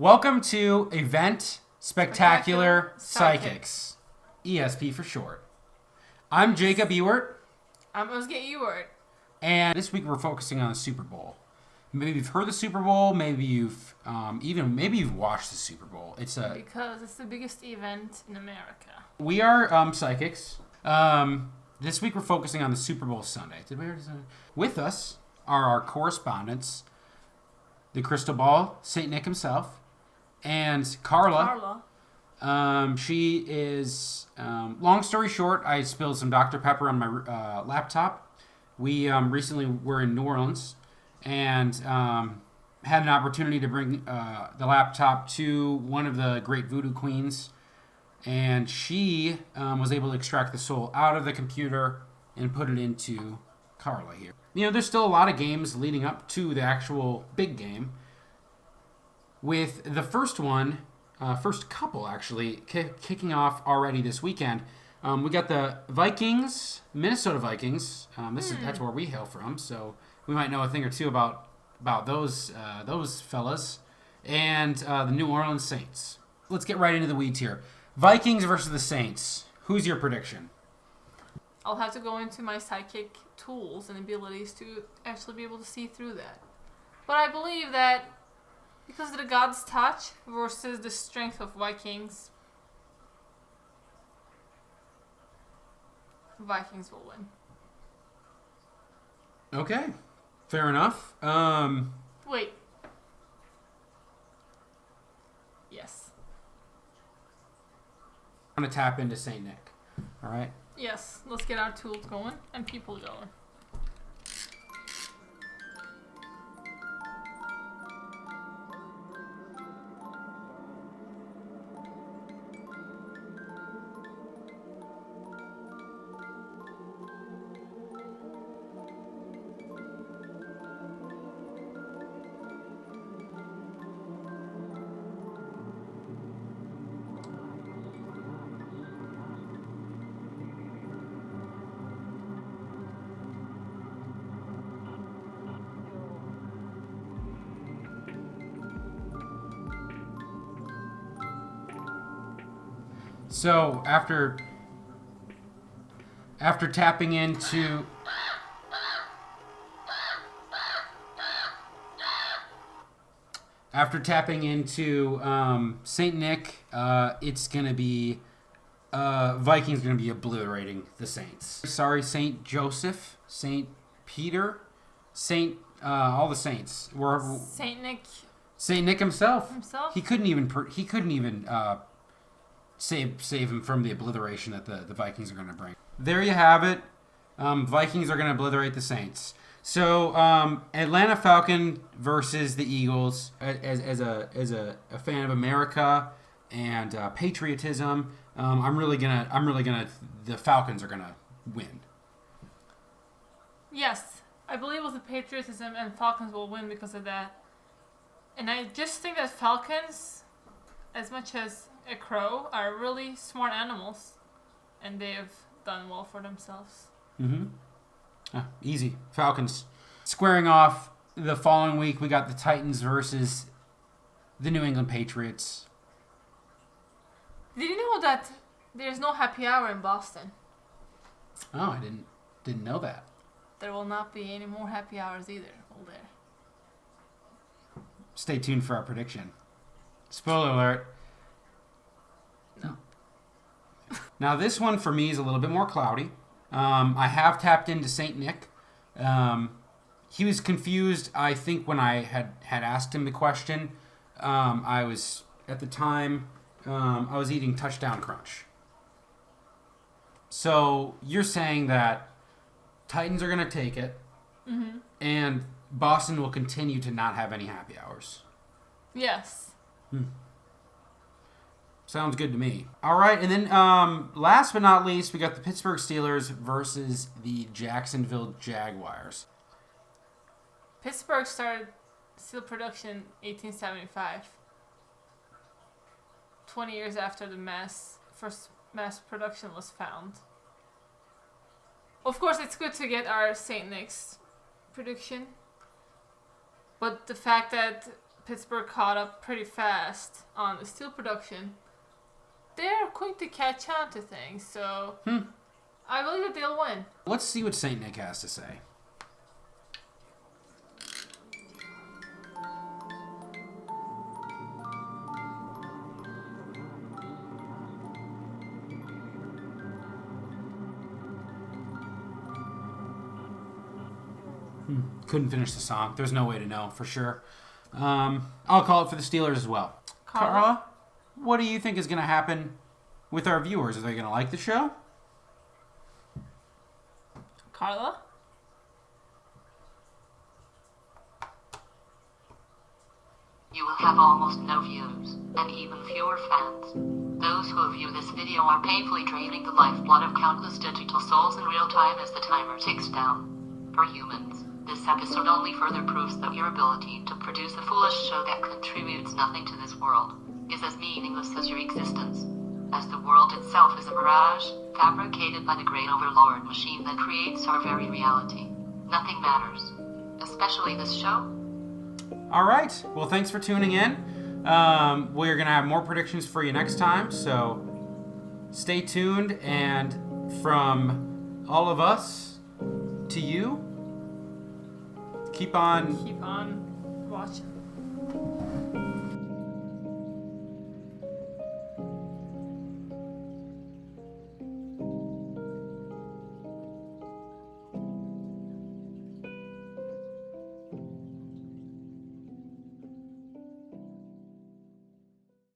Welcome to Event Spectacular Psychics. ESP for short. I'm Jacob Ewert. I'm Ozge Ewert. And this week we're focusing on the Super Bowl. Maybe you've heard the Super Bowl. Maybe you've you've watched the Super Bowl. Because it's the biggest event in America. We are psychics. This week we're focusing on the Super Bowl Sunday. Did we already say? With us are our correspondents, the Crystal Ball, Saint Nick himself, and Carla. She is, long story short, I spilled some Dr. Pepper on my laptop. We recently were in New Orleans and had an opportunity to bring the laptop to one of the great voodoo queens. And she was able to extract the soul out of the computer and put it into Carla here. You know, there's still a lot of games leading up to the actual big game. With the first couple actually, kicking off already this weekend. We got the Vikings, Minnesota Vikings. That's where we hail from, so we might know a thing or two about those fellas, and the New Orleans Saints. Let's get right into the weeds here. Vikings versus the Saints. Who's your prediction? I'll have to go into my psychic tools and abilities to actually be able to see through that. But I believe that because of the God's touch versus the strength of Vikings will win. Okay, fair enough. Wait. Yes. I'm going to tap into St. Nick. All right? Yes, let's get our tools going and people going. So after tapping into Saint Nick, it's gonna be Vikings gonna be obliterating the Saints. Sorry, Saint Joseph, Saint Peter, all the Saints. Saint Nick. Saint Nick himself. Himself. He couldn't even save him from the obliteration that the Vikings are going to bring. There you have it. Vikings are going to obliterate the Saints. So Atlanta Falcon versus the Eagles. As a fan of America and patriotism, the Falcons are gonna win. Yes, I believe with the patriotism and Falcons will win because of that. And I just think that Falcons, as much as a crow, are really smart animals, and they have done well for themselves. Easy. Falcons. Squaring off the following week, we got the Titans versus the New England Patriots. Did you know that there's no happy hour in Boston? Oh, I didn't know that. There will not be any more happy hours either, will there? Stay tuned for our prediction. Spoiler alert. No. Now, this one for me is a little bit more cloudy. I have tapped into St. Nick. He was confused, I think, when I had asked him the question. I was, at the time, I was eating Touchdown Crunch. So, you're saying that Titans are going to take it, and Boston will continue to not have any happy hours. Yes. Sounds good to me. All right, and then last but not least, we got the Pittsburgh Steelers versus the Jacksonville Jaguars. Pittsburgh started steel production in 1875, 20 years after the first mass production was found. Of course, it's good to get our St. Nick's prediction, but the fact that Pittsburgh caught up pretty fast on the steel production, they're quick to catch on to things. So I believe that they'll win. Let's see what St. Nick has to say. Couldn't finish the song. There's no way to know for sure. I'll call it for the Steelers as well. Carla, what do you think is going to happen with our viewers? Are they going to like the show? Carla? You will have almost no views, and even fewer fans. Those who view this video are painfully draining the lifeblood of countless digital souls in real time as the timer ticks down. For humans, this episode only further proves that your ability to produce a foolish show that contributes nothing to this world is as meaningless as your existence, as the world itself is a mirage, fabricated by the great overlord machine that creates our very reality. Nothing matters, especially this show. All right. Well, thanks for tuning in. We're going to have more predictions for you next time, so stay tuned. And from all of us to you, keep on watching.